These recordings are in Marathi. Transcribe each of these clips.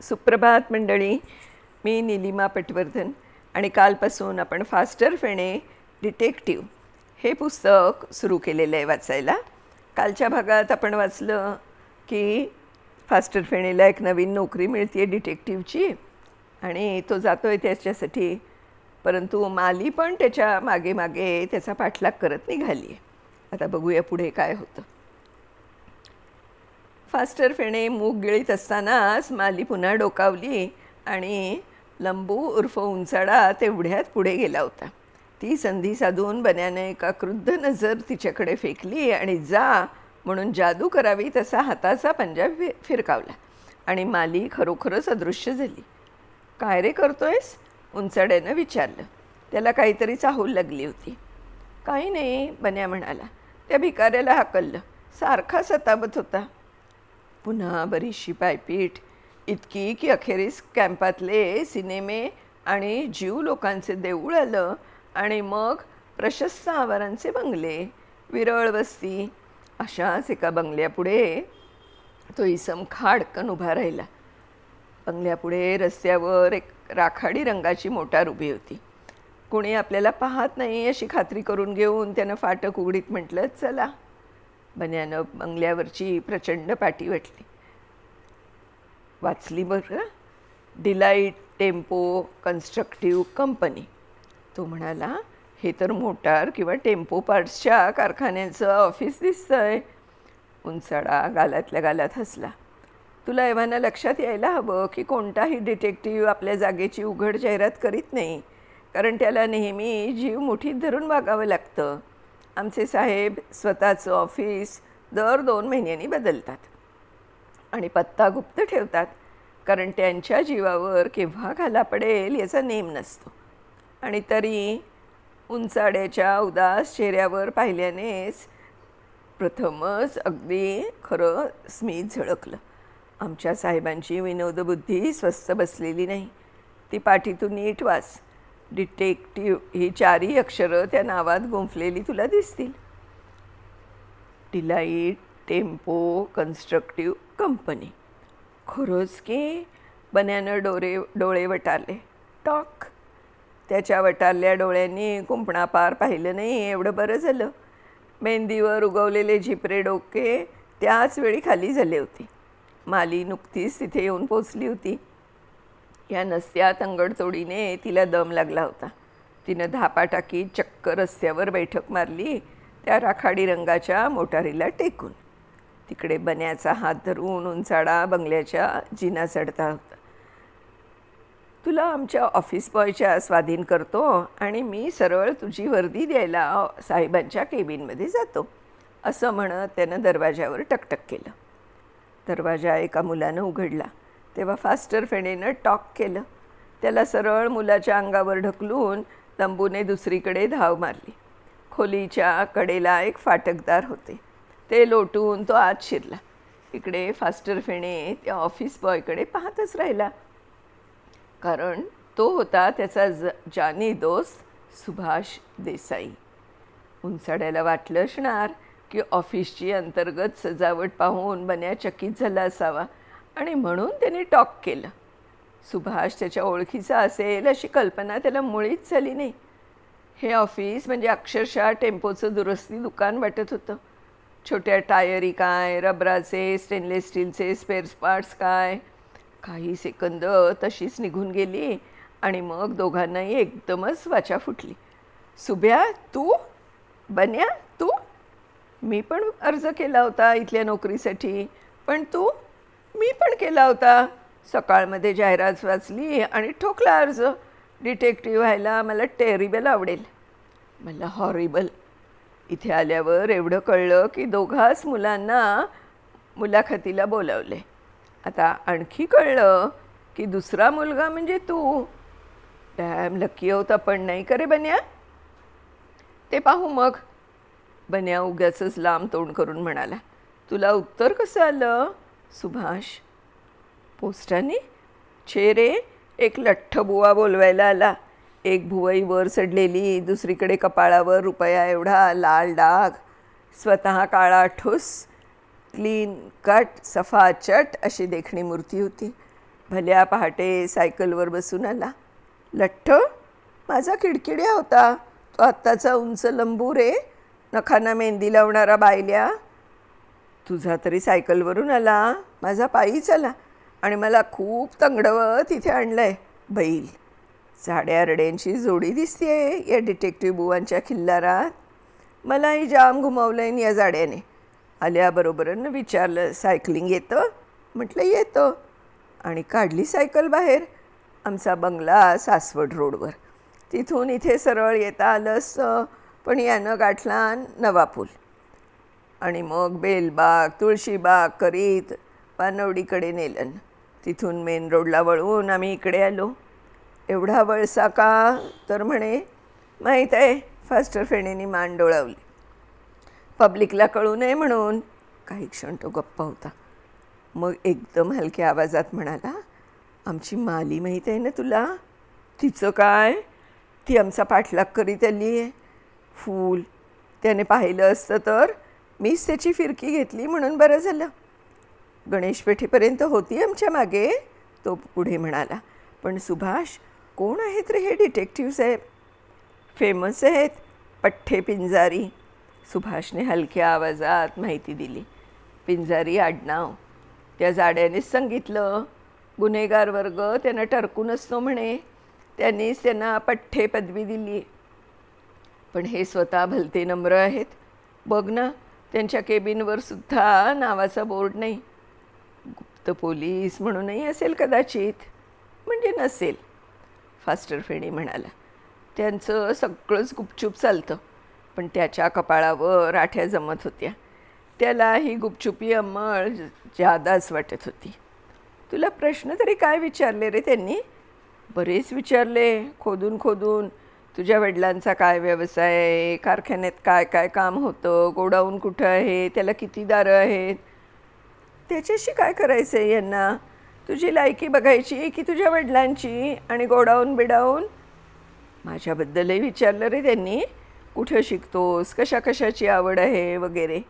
सुप्रभात मंडळी. मी नीलिमा पटवर्धन आणि कालपासून आपण फास्टर फेणे डिटेक्टिव्ह हे पुस्तक सुरू केलेलं आहे वाचायला. कालच्या भागात आपण वाचलं की फास्टर फेणेला एक नवीन नोकरी मिळते आहे डिटेक्टिव्हची आणि तो जातो आहे त्याच्यासाठी, परंतु माली पण त्याच्या मागे मागे त्याचा पाठलाग करत निघाली आहे. आता बघूया पुढे काय होतं. फास्टर फेणे मूग गिळीत असतानाच माली पुन्हा डोकावली आणि लंबू उर्फ उंचाडा तेवढ्यात पुढे गेला होता. ती संधी साधून बन्याने एका क्रुद्ध नजर तिच्याकडे फेकली आणि जा म्हणून जादू करावी तसा हाताचा पंजा फिरकावला आणि माली खरोखरच अदृश्य झाली. काय रे करतोयस? उंचाड्यानं विचारलं. त्याला काहीतरी चाहूल लागली होती. काही नाही, बन्या म्हणाला. त्या भिकाऱ्याला हाकललं, सारखा सतावत होता. पुन्हा बरीचशी पायपीट, इतकी की अखेरीस कॅम्पातले सिनेमे आणि जीव लोकांचे देऊळ आलं आणि मग प्रशस्त आवारांचे बंगले, विरळ वस्ती. अशाच एका बंगल्यापुढे तो इसम खाडकन उभा राहिला. बंगल्यापुढे रस्त्यावर एक राखाडी रंगाची मोटार उभी होती. कोणी आपल्याला पाहत नाही अशी खात्री करून घेऊन त्यानं फाटक उघडीत म्हटलं, चला. बन्यानं बंगल्यावरची प्रचंड पाटी वाचली बरं. Delight tempo constructive company. तो म्हणाला, हे तर मोटार किंवा टेम्पो पार्ट्सच्या कारखान्याचं ऑफिस दिसतंय. उंचाडा गालातल्या गालात हसला. तुला एव्हाना लक्षात यायला हवं की कोणताही डिटेक्टिव्ह आपल्या जागेची उघड जाहिरात करीत नाही, कारण त्याला नेहमी जीव मुठीत धरून वागावं लागतं. आमचे साहेब स्वतःचं ऑफिस दर 2 महिन्यांनी बदलतात आणि पत्ता गुप्त ठेवतात, कारण त्यांच्या जीवावर केव्हा घाला पडेल याचा नेम नसतो. आणि तरी उंचाड्याच्या उदास चेहऱ्यावर पाहिल्यानेच प्रथमच अगदी खरं स्मित झळकलं. आमच्या साहेबांची विनोदबुद्धी स्वस्थ बसलेली नाही. ती पाठीतून नीट वाच. डिटेक्टिव्ह ही 4 अक्षरं त्या नावात गुंफलेली तुला दिसतील. Delight tempo constructive company. खरंच की? बन्यानं डोळे वटारले. टॉक. त्याच्या वटारल्या डोळ्यांनी कुंपणापार पाहिलं नाही एवढं बरं झालं. मेहंदीवर उगवलेले झिपरे डोके त्याच वेळी खाली झाले होते. माली नुकतीच तिथे येऊन पोचली होती. या नसत्या तंगडतोडीने तिला दम लागला होता. तिनं धापा टाकीत चक्क रस्त्यावर बैठक मारली, त्या राखाडी रंगाच्या मोटारीला टेकून. तिकडे बन्याचा हात धरून उंचाडा बंगल्याच्या जिना चढता होता. तुला आमच्या ऑफिस बॉयच्या स्वाधीन करतो आणि मी सरळ तुझी वर्दी द्यायला साहेबांच्या केबिनमध्ये जातो, असं म्हणत त्यानं दरवाजावर टकटक केलं. दरवाजा एका मुलानं उघडला तेव्हा फास्टर फेणेनं टॉक केलं. त्याला सरळ मुलाच्या अंगावर ढकलून लंबूने दुसरीकडे धाव मारली. खोलीच्या कडेला एक फाटकदार होते, ते लोटून तो आत शिरला. इकडे फास्टर फेणे त्या ऑफिस बॉयकडे पाहतच राहिला, कारण तो होता त्याचा जानी दोस्त सुभाष देसाई. उंचाड्याला वाटलं असणार की ऑफिसची अंतर्गत सजावट पाहून बन्या चकित झाला असावा आणि म्हणून त्याने टॉक केलं. सुभाष त्याच्या ओळखीचा असेल अशी कल्पना त्याला मुळीच झाली नाही. हे ऑफिस म्हणजे अक्षरशः टेम्पोचं दुरुस्ती दुकान वाटत होतं. छोट्या टायरी काय, रबराचे स्टेनलेस स्टीलचे स्पेअर पार्ट्स काय. काही सेकंद तशीच निघून गेली आणि मग दोघांनाही एकदमच वाचा फुटली. सुभ्या तू? बन्या तू? मी पण अर्ज केला होता इथल्या नोकरीसाठी. पण तू? मी पण केला होता. सकाळमध्ये जाहिरात वाचली आणि ठोकला अर्ज. डिटेक्टिव्ह व्हायला मला टेरिबल आवडेल. मला हॉरिबल. इथे आल्यावर एवढं कळलं की दोघाच मुलांना मुलाखतीला बोलावले. आता आणखी कळलं की दुसरा मुलगा म्हणजे तू. डॅम लकी होता पण नाही करे बन्या? ते पाहू मग. बन्या उगाचच लांब तोंड करून म्हणाला. तुला उत्तर कसं आलं? सुभाष. पोस्टाने? छे रे, एक लठ्ठ बुवा बोलवायला आला. एक भुवई वर चढलेली, दुसरीकडे कपाळावर रुपया एवढा लाल डाग, स्वतः काळा ठुस, क्लीन कट सफाचट अशी देखणी मूर्ती होती. भल्या पहाटे सायकलवर बसून आला. लठ्ठ माझा किडकिड्या होता. तो आत्ताचा उंच लंबू रे, नखांना मेहंदी लावणारा बायल्या. तुझा तरी सायकलवरून आला, माझा पायीच आला आणि मला खूप तंगडवत तिथे आणलंय. बैल. झाड्या रड्यांची जोडी दिसतेय या डिटेक्टिव्ह बुवांच्या खिल्लारात. मलाही जाम घुमवलं या जाड्याने. आल्याबरोबरनं विचारलं, सायकलिंग येतं? म्हटलं येतं. आणि काढली सायकल बाहेर. आमचा बंगला सासवड रोडवर. तिथून इथे सरळ येता आलं असतं, पण यानं गाठला नवा पूल. आणि मग बेलबाग तुळशीबाग करीत पानवडीकडे नेलं. तिथून मेन रोडला वळून आम्ही इकडे आलो. एवढा वळसा का? तर म्हणे माहीत आहे, फास्टर फेणेनी मान डोळावली. पब्लिकला कळू नये म्हणून. काही क्षण तो गप्प होता. मग एकदम हलक्या आवाजात म्हणाला, आमची माली माहीत आहे ना तुला? तिचं काय? ती आमचा पाठलाग करीत आली आहे. फूल. त्याने पाहिलं असतं तर मीच त्याची फिरकी घेतली म्हणून बरं झालं. गणेशपेठेपर्यंत होती आमच्या मागे. तो पुढे म्हणाला, पण सुभाष, कोण आहेत रे हे डिटेक्टिव्ह साहेब? फेमस आहेत, पठ्ठे पिंजारी. सुभाषने हलक्या आवाजात माहिती दिली. पिंजारी आडनाव. त्या जाड्यानेच सांगितलं. गुन्हेगार वर्ग त्यांना टरकून असतो म्हणे. त्यांनीच त्यांना पठ्ठे पदवी दिली. पण हे स्वतः भलते नम्र आहेत. बघ ना, त्यांच्या केबिनवर सुद्धा नावाचा बोर्ड नाही. गुप्त पोलीस म्हणूनही असेल कदाचित. म्हणजे नसेल. फास्टर फेणी म्हणाला, त्यांचं सगळंच गुपचूप चालतं. पण त्याच्या कपाळावर आठ्या जमत होत्या. त्याला ही गुपचुपी अंमळ जादाच वाटत होती. तुला प्रश्न तरी काय विचारले रे त्यांनी? बरेच विचारले, खोदून खोदून. तुझ्या वडिलांचा काय व्यवसाय आहे, कारखान्यात काय काय काम होतं, गोडाऊन कुठं आहे, त्याला किती दारं आहेत. त्याच्याशी काय करायचं आहे यांना? तुझी लायकी बघायची की तुझ्या वडिलांची? आणि गोडाऊन बिडाऊन? माझ्याबद्दलही विचारलं रे त्यांनी. कुठं शिकतोस, कशा कशाची आवड आहे वगैरे.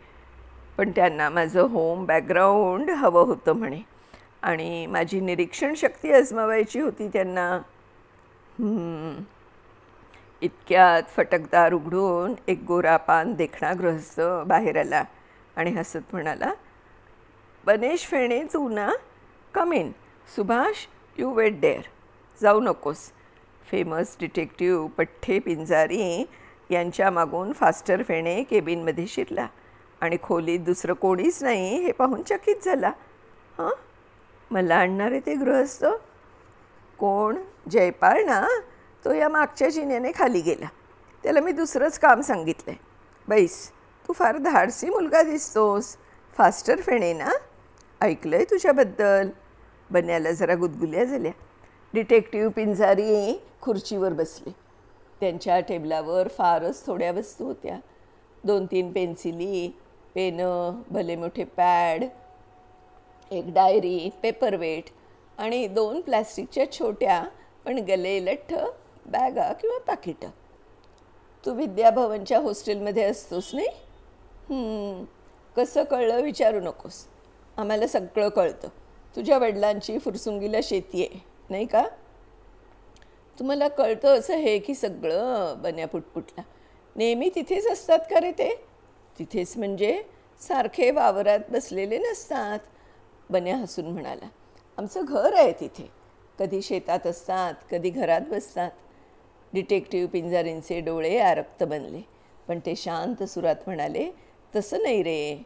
पण त्यांना माझं होम बॅकग्राऊंड हवं होतं म्हणे. आणि माझी निरीक्षण शक्ती आजमावायची होती त्यांना. इतक्यात फटकदार उघडून एक गोरा पान देखणा गृहस्थ बाहेर आला आणि हसत म्हणाला, बनेश फेणे तू ना? Come in. Subhash, you wait there. जाऊ नकोस. फेमस डिटेक्टिव्ह पठ्ठे पिंजारी यांच्या मागून फास्टर फेणे केबिनमध्ये शिरला आणि खोलीत दुसरं कोणीच नाही हे पाहून चकित झाला. हां, मला आणणारे ते गृहस्थ? कोण? जयपाळ ना? तो या मागच्या जिन्याने खाली गेला. त्याला मी दुसरंच काम सांगितलं आहे. बैस, तू फार धाडसी मुलगा दिसतोस. फास्टर फेणे ना? ऐकलं आहे तुझ्याबद्दल. बन्याला जरा गुदगुल्या झाल्या. डिटेक्टिव्ह पिंजारी खुर्चीवर बसले. त्यांच्या टेबलावर फारच थोड्या वस्तू होत्या. 2-3 पेन्सिली, पेनं, भले मोठे पॅड, एक डायरी, पेपरवेट आणि 2 प्लॅस्टिकच्या छोट्या पण गले लठ्ठ बॅगा किंवा पाकिटं. तू विद्याभवनच्या हॉस्टेलमध्ये असतोस नाही? कसं कळलं विचारू नकोस. आम्हाला सगळं कळतं. तुझ्या वडिलांची फुरसुंगीला शेती आहे नाही का? तुम्हाला कळतं असं हे की सगळं? बन्या पुटपुटला. नेहमी तिथेच असतात का रे ते? तिथेच म्हणजे सारखे वावरात बसलेले नसतात. बन्या हसून म्हणाला, आमचं घर आहे तिथे. कधी शेतात असतात, कधी घरात बसतात. डिटेक्टिव्ह पिंजारींचे डोळे आरक्त बनले. पण ते शांत सुरात म्हणाले, तसं नाही रे.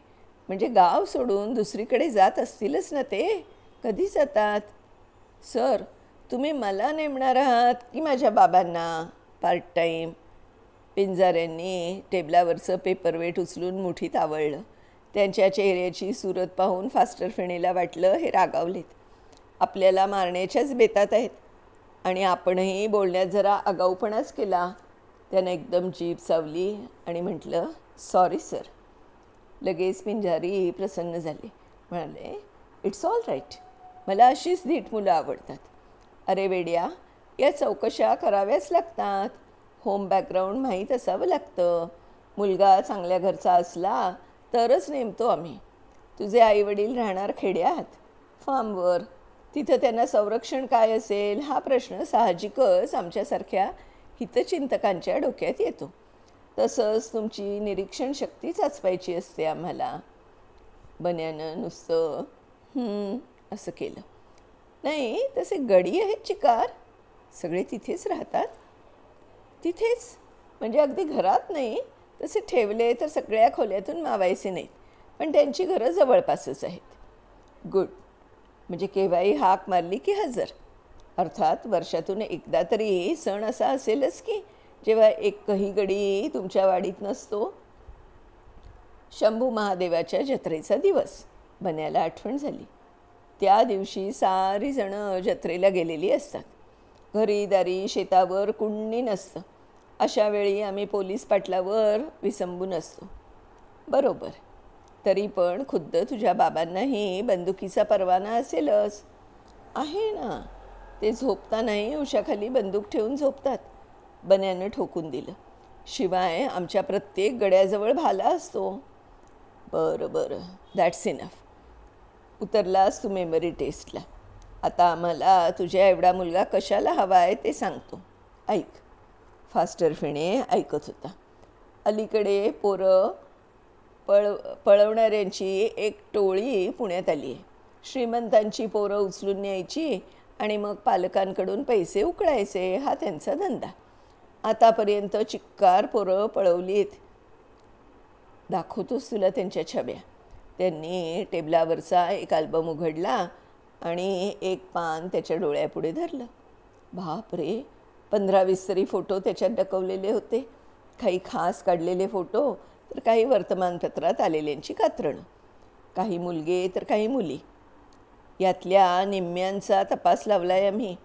म्हणजे गाव सोडून दुसरीकडे जात असतीलच ना ते? कधी जातात? सर, तुम्ही मला नेमणार आहात की माझ्या बाबांना पार्ट टाईम? पिंजाऱ्यांनी टेबलावरचं पेपरवेट उचलून मुठीत आवळलं. त्यांच्या चेहऱ्याची सूरत पाहून फास्टर फेणेला वाटलं हे रागावलेत. आपल्याला मारण्याच्याच बेतात आहेत. आणि आपणही बोलण्यात जरा आगाऊपणाच केला. त्यानं एकदम जीभ चावली आणि म्हटलं, सॉरी सर. लगेच पिंजारी प्रसन्न झाले. म्हणाले, इट्स ऑल राईट. मला अशीच धीट मुलं आवडतात. अरे वेड्या, या चौकशा कराव्याच लागतात. होम बॅकग्राऊंड माहीत असावं लागतं. मुलगा चांगल्या घरचा असला तरच नेमतो आम्ही. तुझे आईवडील राहणार खेड्यात, फार्मवर. तिथं त्यांना संरक्षण काय असेल हा प्रश्न साहजिकच आमच्यासारख्या हितचिंतकांच्या डोक्यात येतो. तसंच तुमची निरीक्षण शक्ती चाचपायची असते आम्हाला. बन्यानं नुसतं असं केलं. नाही, तसे गडी आहेत चिकार, सगळे तिथेच राहतात. तिथेच म्हणजे अगदी घरात नाही, तसे ठेवले तर सगळ्या खोल्यातून मावायचे नाहीत, पण त्यांची घरं जवळपासच आहेत. गुड. म्हणजे केव्हाही हाक मारली की हजर. अर्थात वर्षातून एकदा तरी सण असा असेलच की जेव्हा एकही गडी तुमच्या वाडीत नसतो. शंभू महादेवाच्या जत्रेचा दिवस. बन्याला आठवण झाली. त्या दिवशी सारी जणं जत्रेला गेलेली असतात. घरी दारी शेतावर कुणी नसतं. अशा वेळी आम्ही पोलीस पाटलावर विसंबून असतो. बरोबर. तरी पण खुद्द तुझ्या बाबांनाही बंदुकीचा परवाना असेलच. आहे ना, ते झोपतानाही उशाखाली बंदूक ठेवून झोपतात. बन्यानं ठोकून दिलं. शिवाय आमच्या प्रत्येक गड्याजवळ भाला असतो. बरं बरं, दॅट्स इनफ. उतरलास तू मेमरी टेस्टला. आता आम्हाला तुझ्या एवढा मुलगा कशाला हवा आहे ते सांगतो. ऐक. फास्टर फिणे ऐकत होता. अलीकडे पळवणाऱ्यांची एक टोळी पुण्यात आली आहे. श्रीमंतांची पोरं उचलून न्यायची आणि मग पालकांकडून पैसे उकळायचे, हा त्यांचा धंदा. आतापर्यंत चिक्कार पोरं पळवलीत. दाखवतोच तुला त्यांच्या छब्या. त्यांनी टेबलावरचा एक अल्बम उघडला आणि एक पान त्याच्या डोळ्यापुढे धरलं. बाप रे, 15-20 तरी फोटो त्याच्यात डकवलेले होते. काही खास काढलेले फोटो, तर काही वर्तमानपत्रात आलेल्यांची कात्रणं. काही मुलगे तर काही मुली. यातल्या निम्म्यांचा तपास लावलाय आम्ही,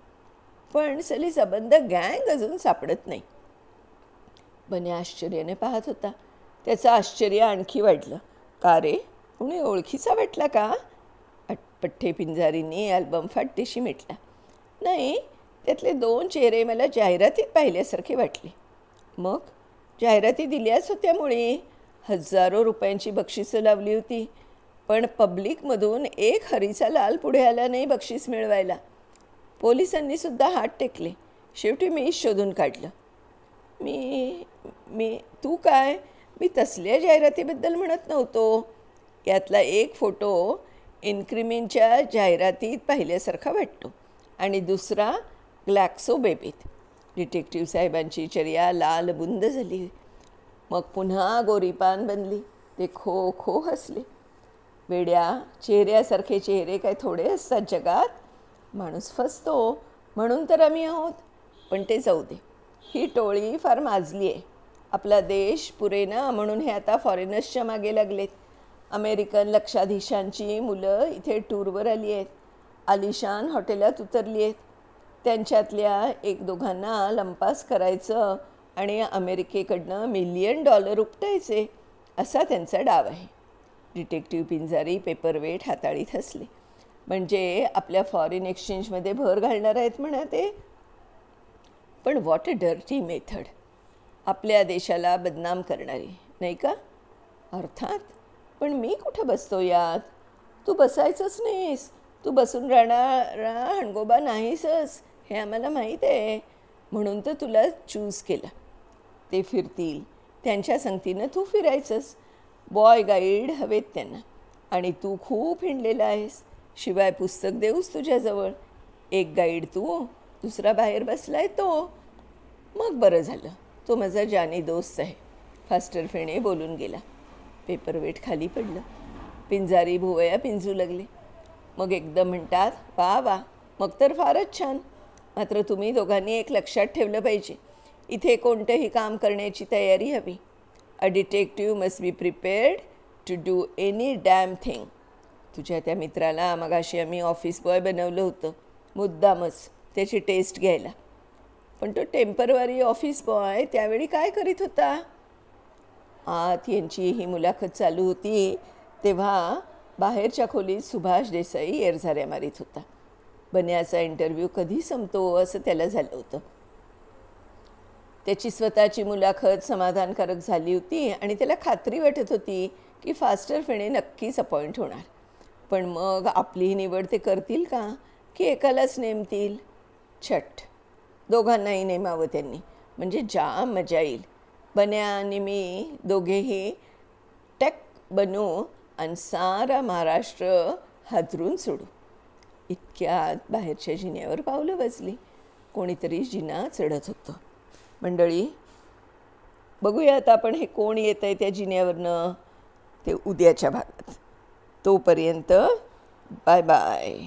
पण सली सबंध गँग अजून सापडत नाही. बन्या आश्चर्याने पाहत होता. त्याचं आश्चर्य आणखी वाढलं. का रे, कुणी ओळखीचा वाटला का? पठ्ठे पिंजारींनी अल्बम फाटदेशी मिटला. नाही, त्यातले 2 चेहरे मला जाहिरातीत पाहिल्यासारखे वाटले. मग जाहिराती दिल्याच होत्या मुळे. हजारो रुपयांची बक्षिसं लावली होती, पण पब्लिकमधून एक हरीचा लाल पुढे आला नाही बक्षीस मिळवायला. पोलिसांनी सुद्धा हात टेकले. शेवटी मीच शोधून काढलं. तू काय, मी तसल्या जाहिरातीबद्दल म्हणत नव्हतो. यातला एक फोटो इन्क्रिमिनच्या जाहिरातीत पाहिल्यासारखा वाटतो आणि दुसरा ग्लॅक्सो बेबीत. डिटेक्टिव्ह साहेबांची चर्या लाल बुंद झाली. मग पुन्हा गोरीपान बनली. ते खो खो हसले. वेड्या, चेहऱ्यासारखे चेहरे काय थोडे असतात जगात. माणूस फसतो म्हणून तर आम्ही आहोत. पण ते जाऊ दे. ही टोळी फार माजली आहे. आपला देश पुरेना म्हणून हे आता फॉरेनर्सच्या मागे लागलेत. अमेरिकन लक्षाधीशांची मुलं इथे टूरवर आली आहेत. आलिशान हॉटेलात उतरली आहेत. त्यांच्यातल्या 1-2 लंपास करायचं आणि अमेरिकेकडनं $1,000,000 उपटायचे, असा त्यांचा डाव आहे. डिटेक्टिव्ह पिंजारी पेपरवेट हाताळीत हसले. म्हणजे आपल्या फॉरेन एक्सचेंजमध्ये भर घालणार आहेत म्हणा ते. पण व्हॉट अ डर्टी मेथड. आपल्या देशाला बदनाम करणारी, नाही का? अर्थात. पण मी कुठं बसतो यात? तू बसायचंच नाहीस. तू बसून राहणारा हणगोबा नाहीसच, हे आम्हाला माहीत आहे. म्हणून तर तुला चूज केलं. ते फिरतील, त्यांच्या संगतीनं तू फिरायचंस. बॉय गाईड हवेत त्यांना. आणि तू खूप हिंडलेला आहेस. शिवाय पुस्तक देऊस तुझ्याजवळ. एक गाईड तू, दुसरा बाहेर बसलाय तो. मग बरं झालं, तो माझा जानी दोस्त आहे. फास्टर फेणे बोलून गेला. पेपरवेट खाली पडलं. पिंजारी भुवया पिंजू लागले. मग एकदम म्हणतात, वा वा, मग तर फारच छान. मात्र तुम्ही दोघांनी एक लक्षात ठेवलं पाहिजे. इथे कोणतंही काम करण्याची तयारी हवी. A detective must be prepared to do any damn thing. तुझ्या त्या मित्राला मगाशी आम्ही ऑफिस बॉय बनवलं होतं, मुद्दामच त्याची टेस्ट घ्यायला. पण तो टेम्पररी ऑफिस बॉय त्यावेळी काय करीत होता? आत यांची ही मुलाखत चालू होती तेव्हा बाहेरच्या खोलीत सुभाष देसाई एरझाऱ्या मारीत होता. बन्याचा इंटरव्ह्यू कधी संपतो असं त्याला झालं होतं. त्याची स्वतःची मुलाखत समाधानकारक झाली होती आणि त्याला खात्री वाटत होती की फास्टर फेणे नक्कीच अपॉइंट होणार. पण मग आपली निवड ते करतील का? की एकालाच नेमतील. छट. दोघांनाही नेमावं त्यांनी, म्हणजे जाम मजा येईल. बन्या आणि मी दोघेही टॅक बनू आणि सारा महाराष्ट्र हादरून सोडू. इतक्यात बाहेरच्या जिन्यावर पावलं वाजली. कोणीतरी जिना चढत होतं. मंडळी, बघूया आता आपण हे कोण येत आहे त्या जिन्यावरनं ते उद्याच्या भागात. तोपर्यंत बाय बाय.